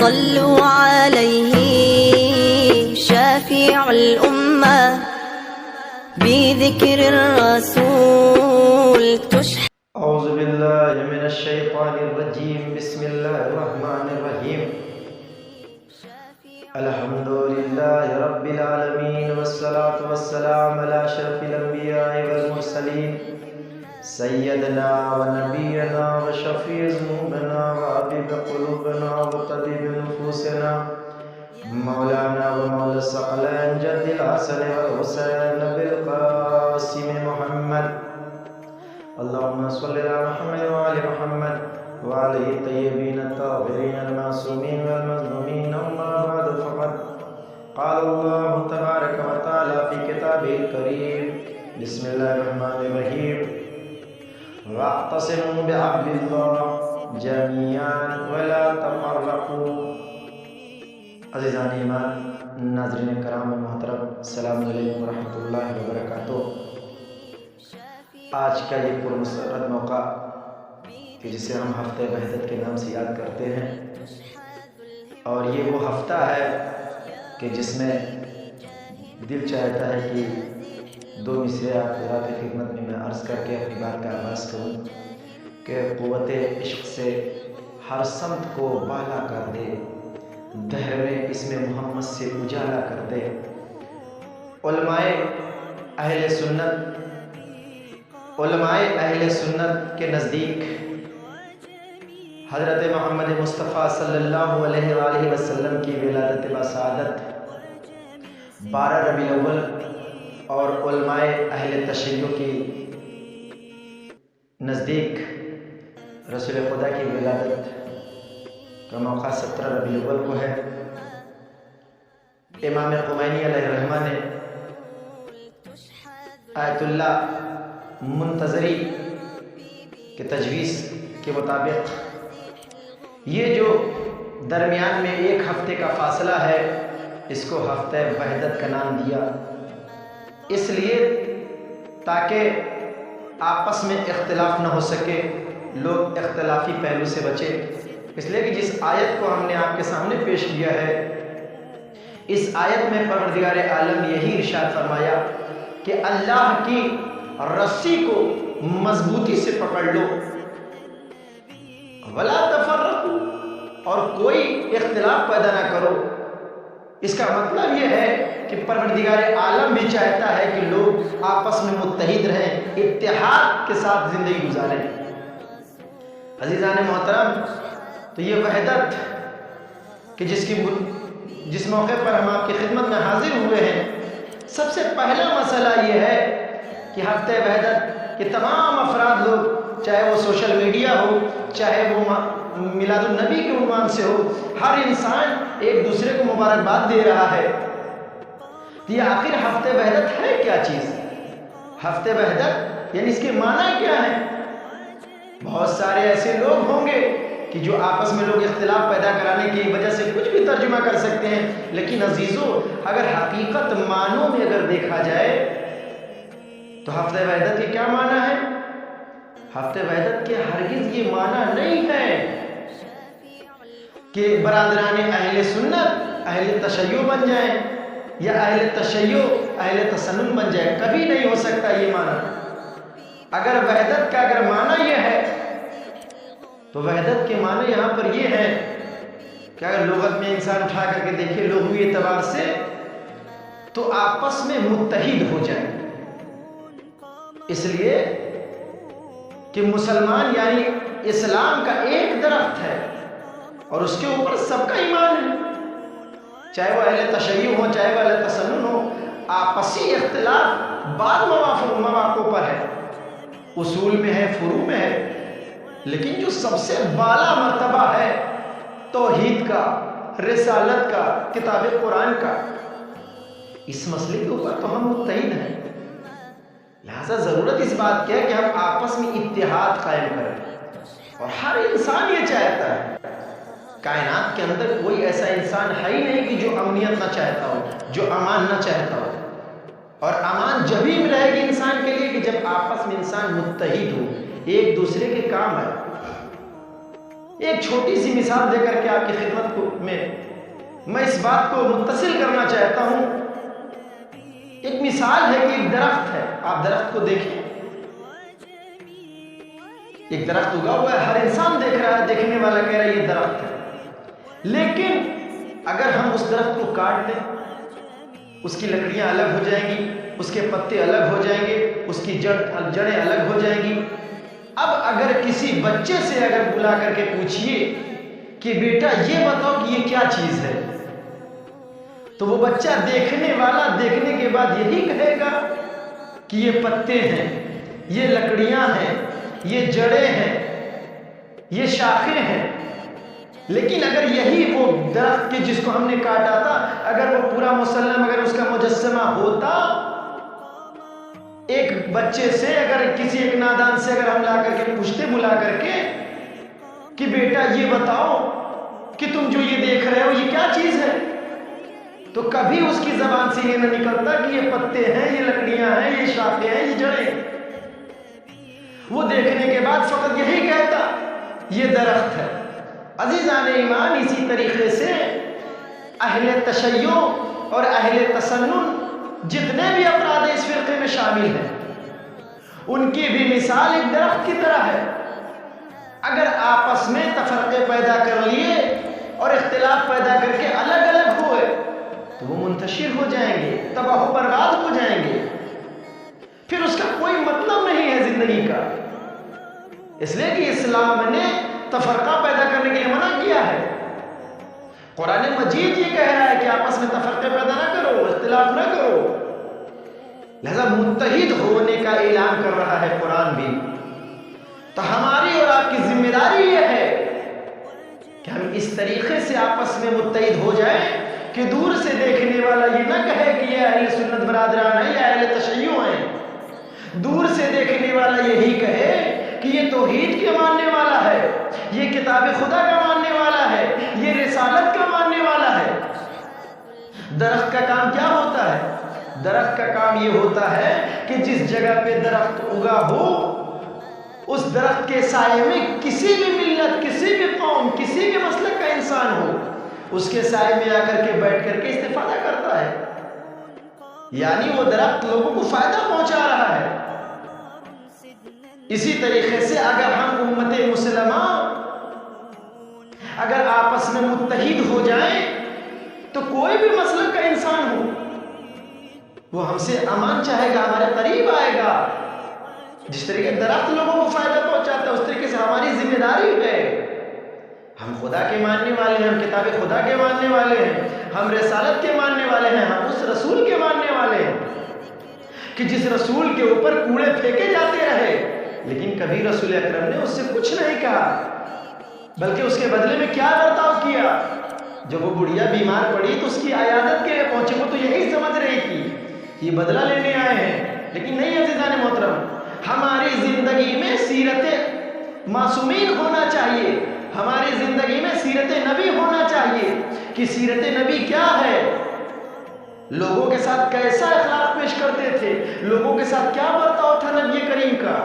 صلوا عليه شافع الأمة بذكر الرسول تشحن. أعوذ بالله من الشيطان الرجيم. بسم الله الرحمن الرحيم. الحمد لله رب العالمين والصلاة والسلام على أشرف الأنبياء والمرسلين سيدنا ونبينا وشفيع ذنوبنا وحبيب قلوبنا وطبيب نفوسنا مولانا ومولى الثقلين جد الحسن والحسين بالقاسم محمد. اللهم صل على محمد وآل محمد وعلى الطيبين الطاهرين المعصومين والمظلومين. أما بعد فقد قال الله تبارك وتعالى في كتابه الكريم. بسم الله الرحمن الرحيم. واعتصموا بحبل الله جميعا ولا تفرقوا. عزیزان ایمان، ناظرین کرام محترم، السلام علیکم ورحمۃ اللہ وبرکاتہ. آج کا یہ پرمسرت موقع کہ جسے ہم ہفتہ وحدت کے نام سے یاد کرتے ہیں، اور یہ وہ ہفتہ ہے کہ جس میں دل چاہتا ہے کہ دو مصرے آپ حضرات کی خدمت میں عرض کر کے اپنی بات کا آغاز کروں کہ قوت عشق سے ہر سمت کو بالا کر دے، دہر میں اسم محمد سے اجالا کر دے. علماء اہل سنت کے نزدیک حضرت محمد مصطفیٰ صلی اللہ علیہ وآلہ وسلم کی ولادت بسعادت 12 ربیع الاول اور علماء اہل تشیع کی نزدیک رسول خدا کی ولادت کا موقع 17 ربیع الاول کو ہے. امام خمینی علیہ الرحمہ نے آیت اللہ منتظری کے تجویز کے مطابق یہ جو درمیان میں ایک ہفتے کا فاصلہ ہے، اس کو ہفتہ وحدت کا نام دیا، اس لیے تاکہ آپس میں اختلاف نہ ہو سکے، لوگ اختلافی پہلو سے بچے. اس لیے کہ جس آیت کو ہم نے آپ کے سامنے پیش کیا ہے، اس آیت میں پروردگار عالم یہی ارشاد فرمایا کہ اللہ کی رسی کو مضبوطی سے پکڑ لو، ولا تفرقوا، اور کوئی اختلاف پیدا نہ کرو. اس کا مطلب یہ ہے کہ پروردگار عالم بھی چاہتا ہے کہ لوگ آپس میں متحد رہیں، اتحاد کے ساتھ زندگی گزاریں. عزیزان محترم، تو یہ وحدت کہ جس موقع پر ہم آپ کی خدمت میں حاضر ہوئے ہیں، سب سے پہلا مسئلہ یہ ہے کہ ہفتہ وحدت کے تمام افراد لوگ، چاہے وہ سوشل میڈیا ہو، چاہے وہ میلاد النبی کے عنوان سے ہو، ہر انسان ایک دوسرے کو مبارکباد دے رہا ہے. یہ آخر ہفتہ وحدت ہے کیا چیز؟ ہفتہ وحدت یعنی اس کے معنی کیا ہے؟ بہت سارے ایسے لوگ ہوں گے کہ جو آپس میں لوگ اختلاف پیدا کرانے کی وجہ سے کچھ بھی ترجمہ کر سکتے ہیں، لیکن عزیزو، اگر حقیقت معنوں میں اگر دیکھا جائے تو ہفتہ وحدت کے کیا معنی ہے؟ ہفتہ وحدت کے ہرگز یہ معنی نہیں ہے کہ برادران اہل سنت اہل تشیع بن جائیں یا اہل تشیع اہل تسنن بن جائیں. کبھی نہیں ہو سکتا یہ معنی. اگر وحدت کا معنی یہ ہے تو وحدت کے معنی یہاں پر یہ ہے کہ اگر لغت میں انسان اٹھا کر کے دیکھے لغوی اعتبار سے، تو آپس میں متحد ہو جائیں. اس لیے کہ مسلمان یعنی اسلام کا ایک درخت ہے اور اس کے اوپر سب کا ایمان ہے، چاہے وہ اہل تشیع ہو چاہے وہ اہل تسنن ہو. آپسی اختلاف بعض مواقع پر ہے، اصول میں ہے، فروع میں ہے، لیکن جو سب سے بالا مرتبہ ہے توحید کا، رسالت کا، کتاب قرآن کا، اس مسئلے کے اوپر تو ہم متحد ہیں. لہذا ضرورت اس بات کی ہے کہ ہم آپس میں اتحاد قائم کریں، اور ہر انسان یہ چاہتا ہے. کائنات کے اندر کوئی ایسا انسان ہے ہی نہیں کہ جو امنیت نہ چاہتا ہو، جو امان نہ چاہتا ہو. اور امان جب ہی ملے گی انسان کے لیے کہ جب آپس میں انسان متحد ہو، ایک دوسرے کے کام ہے. ایک چھوٹی سی مثال دے کر کے آپ کی خدمت کو میں اس بات کو متصل کرنا چاہتا ہوں۔ ایک مثال ہے کہ ایک درخت ہے، آپ درخت کو دیکھیں، ایک درخت اگا ہوا ہے، ہر انسان دیکھ رہا ہے، دیکھنے والا کہہ رہا ہے یہ درخت ہے، لیکن اگر ہم اس درخت کو کاٹ دیں، اس کی لکڑیاں الگ ہو جائیں گی، اس کے پتے الگ ہو جائیں گے، اس کی جڑیں الگ ہو جائیں گی۔ اب اگر کسی بچے سے اگر بلا کر کے پوچھئے کہ بیٹا یہ بتاؤ کہ یہ کیا چیز ہے، تو وہ بچہ دیکھنے والا دیکھنے کے بعد یہی کہے گا کہ یہ پتے ہیں، یہ لکڑیاں ہیں، یہ جڑیں ہیں، یہ شاخیں ہیں۔ لیکن اگر یہی وہ درخت کے جس کو ہم نے کاٹا تھا، اگر وہ پورا مسلم، اگر اس کا مجسمہ ہوتا، ایک بچے سے اگر کسی ایک نادان سے اگر ہم لا کر کے پوچھتے بلا کر کے کہ بیٹا یہ بتاؤ کہ تم جو یہ دیکھ رہے ہو یہ کیا چیز ہے، تو کبھی اس کی زبان سے یہ نہ نکلتا کہ یہ پتے ہیں، یہ لکڑیاں ہیں، یہ شاخیں ہیں، یہ جڑیں۔ وہ دیکھنے کے بعد فقط یہی کہتا یہ درخت ہے۔ عزیزان ایمان، اسی طریقے سے اہل تشیع اور اہل تسنن جتنے بھی افراد اس فرقے میں شامل ہیں، ان کی بھی مثال ایک درخت کی طرح ہے۔ اگر آپس میں تفرقے پیدا کر لیے اور اختلاف پیدا کر کے الگ الگ ہوئے تو وہ منتشر ہو جائیں گے، تباہ و برباد ہو جائیں گے، پھر اس کا کوئی مطلب نہیں ہے زندگی کا۔ اس لیے کہ اسلام نے تفرقہ پیدا کرنے کے لیے منع کیا ہے۔ قرآن مجید یہ کہہ رہا ہے کہ آپس میں تفرقے پیدا نہ کرو، اختلاف نہ کرو، لہذا متحد ہونے کا اعلان کر رہا ہے قرآن بھی۔ تو ہماری اور آپ کی ذمہ داری یہ ہے کہ ہم اس طریقے سے آپس میں متحد ہو جائیں کہ دور سے دیکھنے والا یہ نہ کہے کہ یہ اہل سنت برادران ہیں یا اہل تشیع ہیں، دور سے دیکھنے والا یہی کہے کہ یہ توحید کے ماننے والا ہے، یہ کتاب خدا کا ماننے والا ہے، یہ رسالت کا ماننے والا ہے۔ درخت کا کام کیا ہوتا ہے؟ درخت کا کام یہ ہوتا ہے کہ جس جگہ پہ درخت اگا ہو، اس درخت کے سائے میں کسی بھی ملت، کسی بھی قوم، کسی بھی مسلک کا انسان ہو، اس کے سائے میں آ کر کے بیٹھ کر کے استفادہ کرتا ہے، یعنی وہ درخت لوگوں کو فائدہ پہنچا رہا ہے۔ اسی طریقے سے اگر ہم امت مسلمہ اگر آپس میں متحد ہو جائیں تو کوئی بھی مسلک کا انسان ہو وہ ہم سے امان چاہے گا، ہمارے قریب آئے گا۔ جس طریقے درخت لوگوں کو فائدہ پہنچاتا ہے، اس طریقے سے ہماری ذمہ داری ہے، ہم خدا کے ماننے والے ہیں، ہم کتاب خدا کے ماننے والے ہیں، ہم رسالت کے ماننے والے ہیں، ہم اس رسول کے ماننے والے ہیں کہ جس رسول کے اوپر کوڑے پھینکے جاتے رہے لیکن کبھی رسول اکرم نے اس سے کچھ نہیں کہا، بلکہ اس کے بدلے میں کیا برتاؤ کیا۔ جب وہ بڑھیا بیمار پڑی تو اس کی عیادت کے لیے پہنچے، وہ تو یہی سمجھ رہی تھی یہ بدلہ لینے آئے ہیں، لیکن نہیں عزیزان محترم، ہماری زندگی میں سیرت معصومین ہونا چاہیے، ہماری زندگی میں سیرت نبی ہونا چاہیے کہ سیرت نبی کیا ہے، لوگوں کے ساتھ کیسا اخلاق پیش کرتے تھے، لوگوں کے ساتھ کیا برتاؤ تھا نبی کریم کا،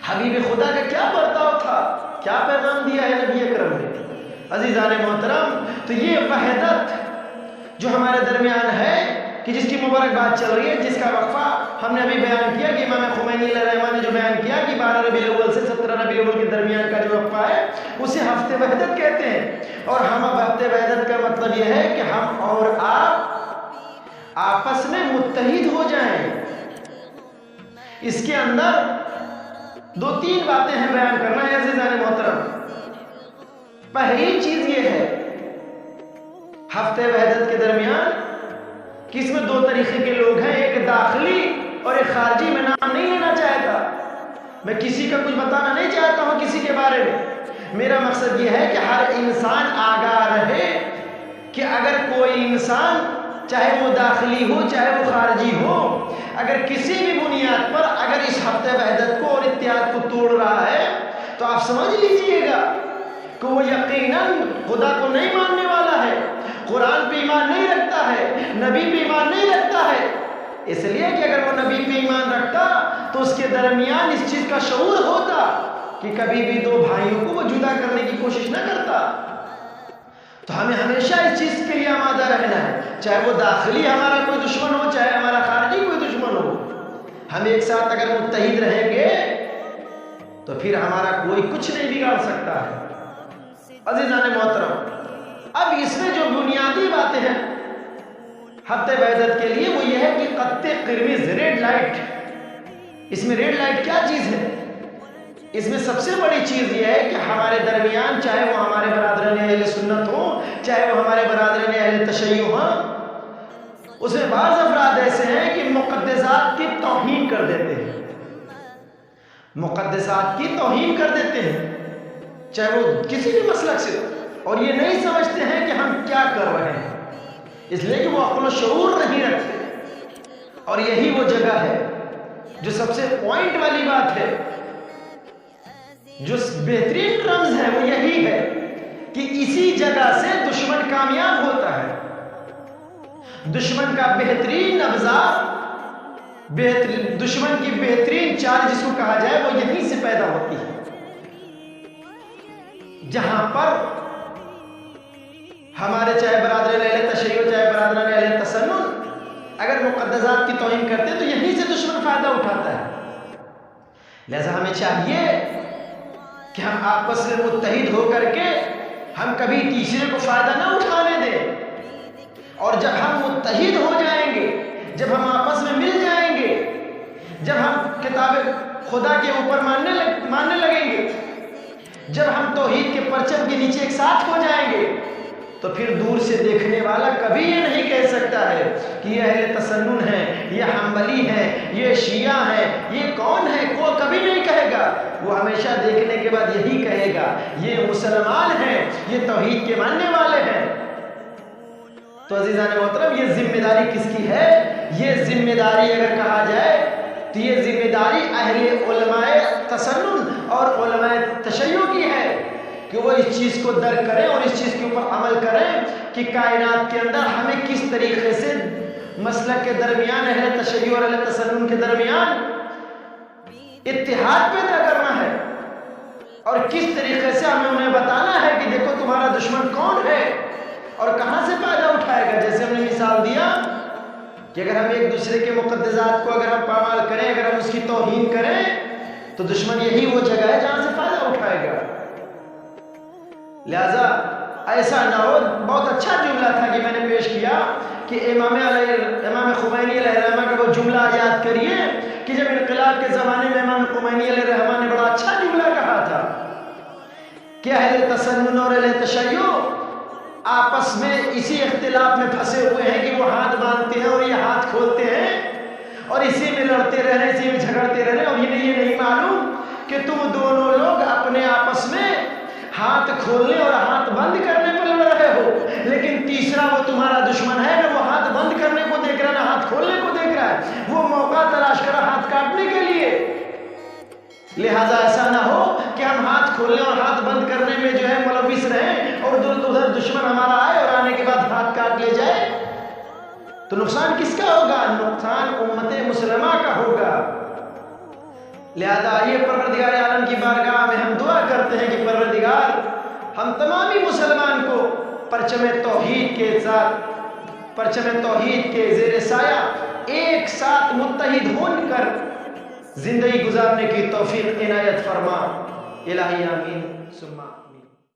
حبیب خدا کا کیا برتاؤ تھا، کیا پیغام دیا ہے نبی اکرم نے۔ عزیزان محترم، تو یہ وحدت جو ہمارے درمیان ہے کہ جس کی مبارکباد چل رہی ہے، جس کا وقفہ ہم نے ابھی بیان کیا کہ امام خمینی علیہ الرحمہ نے جو بیان کیا کہ 12 ربیع الاول سے 17 ربیع الاول کے درمیان کا جو وقفہ ہے اسے ہفتے وحدت کہتے ہیں، اور ہم اب ہفتے وحدت کا مطلب یہ ہے کہ ہم اور آپ آپس میں متحد ہو جائیں۔ اس کے اندر 2-3 باتیں ہیں بیان کرنا ہے عزیزان محترم۔ پہلی چیز یہ ہے ہفتے وحدت کے درمیان کہ اس میں 2 طریقے کے لوگ ہیں، ایک داخلی اور ایک خارجی۔ میں نام نہیں لینا چاہتا، میں کسی کا کچھ بتانا نہیں چاہتا ہوں کسی کے بارے میں، میرا مقصد یہ ہے کہ ہر انسان آگاہ رہے کہ اگر کوئی انسان چاہے وہ داخلی ہو چاہے وہ خارجی ہو، اگر کسی بھی بنیاد پر اگر اس ہفتے وحدت کو اور اتحاد کو توڑ رہا ہے تو آپ سمجھ لیجئے گا کہ وہ یقیناً خدا کو نہیں ماننے والا ہے، قرآن پہ ایمان نہیں رکھتا ہے، نبی پہ ایمان نہیں رکھتا ہے۔ اس لیے کہ اگر وہ نبی پہ ایمان رکھتا تو اس کے درمیان اس چیز کا شعور ہوتا کہ کبھی بھی دو بھائیوں کو وہ جدا کرنے کی کوشش نہ کرتا. تو ہمیں ہمیشہ اس چیز کے لیے آمادہ رہنا ہے، چاہے وہ داخلی ہمارا کوئی دشمن ہو، چاہے ہمارا خارجی کوئی دشمن ہو. ہم ایک ساتھ اگر متحد رہیں گے تو پھر ہمارا کوئی کچھ نہیں بگاڑ سکتا ہے. عزیزان محترم، اب اس میں جو بنیادی باتیں ہیں ہفتہ وحدت کے لیے وہ یہ ہے کہ خط قرمز، ریڈ لائٹ. اس میں ریڈ لائٹ کیا چیز ہے؟ اس میں سب سے بڑی چیز یہ ہے کہ ہمارے درمیان، چاہے وہ ہمارے برادران اہل سنت ہوں، چاہے وہ ہمارے برادران اہل تشیع ہوں، اس میں بعض افراد ایسے ہیں کہ مقدسات کی توہین کر دیتے ہیں. مقدسات کی توہین کر دیتے ہیں، چاہے وہ کسی بھی مسلک سے، اور یہ نہیں سمجھتے ہیں کہ ہم کیا کر رہے ہیں، اس لیے کہ وہ عقل و شعور نہیں رکھتے. اور یہی وہ جگہ ہے جو سب سے پوائنٹ والی بات ہے، جو بہترین رمز ہے، وہ یہی ہے کہ اسی جگہ سے دشمن کامیاب ہوتا ہے. دشمن کا بہترین ابزار، دشمن کی بہترین چال جس کو کہا جائے، وہ یہیں سے پیدا ہوتی ہے. جہاں پر ہمارے چاہے برادران اہل تشیع، چاہے برادران اہل تسنن اگر مقدسات کی توہین کرتے ہیں تو یہیں سے دشمن فائدہ اٹھاتا ہے. لہذا ہمیں چاہیے کہ ہم آپس میں متحد ہو کر کے ہم کبھی تیسرے کو فائدہ نہ اٹھانے دیں. اور جب ہم متحد ہو جائیں گے، جب ہم آپس میں مل جائیں گے، جب ہم کتاب خدا کے اوپر ماننے لگیں گے، جب ہم توحید کے پرچم کے نیچے ایک ساتھ ہو جائیں گے، تو پھر دور سے دیکھنے والا کبھی یہ نہیں کہہ سکتا ہے کہ یہ اہل تسنن ہے، یہ حنبلی ہے، یہ شیعہ ہے، یہ کون ہے. وہ کبھی نہیں کہے گا. وہ ہمیشہ دیکھنے کے بعد یہی کہے گا یہ مسلمان ہیں، یہ توحید کے ماننے والے ہیں. تو عزیزان محترم، یہ ذمہ داری کس کی ہے؟ یہ ذمہ داری اگر کہا جائے تو یہ ذمہ داری اہل علماء تسنن اور علماء تشیع کی ہے کہ وہ اس چیز کو درک کریں اور اس چیز کے اوپر عمل کریں کہ کائنات کے اندر ہمیں کس طریقے سے مسلک کے درمیان، اہل تشیع اور اہل تسنن کے درمیان اتحاد پیدا کرنا ہے، اور کس طریقے سے ہمیں انہیں بتانا ہے کہ دیکھو تمہارا دشمن کون ہے اور کہاں سے فائدہ اٹھائے گا. جیسے ہم نے مثال دیا کہ اگر ہم ایک دوسرے کے مقدسات کو اگر ہم پامال کریں، اگر ہم اس کی توہین کریں، تو دشمن یہی وہ جگہ ہے جہاں سے فائدہ اٹھائے گا. لہذا ایسا نہ ہو. بہت اچھا جملہ تھا کہ میں نے پیش کیا کہ امام خمینی علیہ الرحمہ کا وہ جملہ یاد کریے کہ جب انقلاب کے زمانے میں امام خمینی علیہ الرحمہ نے بڑا اچھا جملہ کہا تھا کہ اہل تسنن اور اہل تشیع آپس میں اسی اختلاف میں پھنسے ہوئے ہیں کہ وہ ہاتھ باندھتے ہیں اور یہ ہاتھ کھولتے ہیں اور اسی میں لڑتے رہنے، اسی میں جھگڑتے رہنے، اور یہ نہیں معلوم کہ تم دونوں لوگ اپنے آپس میں ہاتھ کھولنے اور ہاتھ بند کرنے پر لڑ رہے ہو، لیکن تیسرا وہ تمہارا دشمن ہے، نہ وہ ہاتھ بند کرنے کو دیکھ رہا ہے، نہ ہاتھ کھولنے کو دیکھ رہا ہے، وہ موقع تلاش کر رہا ہاتھ کاٹنے کے لیے. لہذا ایسا نہ ہو کہ ہم ہاتھ کھولنے اور ہاتھ بند کرنے میں جو ہے ملوث رہیں اور ادھر دشمن ہمارا آئے اور آنے کے بعد ہاتھ کاٹ لے جائے. تو نقصان کس کا ہوگا؟ نقصان امت مسلمہ کا ہوگا. لہذا آئیے پروردگار عالم کی بارگاہ میں ہم دعا کرتے ہیں کہ پروردگار ہم تمامی مسلمان کو پرچم توحید کے ساتھ، پرچم توحید کے زیر سایہ ایک ساتھ متحد ہو کر زندگی گزارنے کی توفیق عنایت فرما. الہی آمین ثم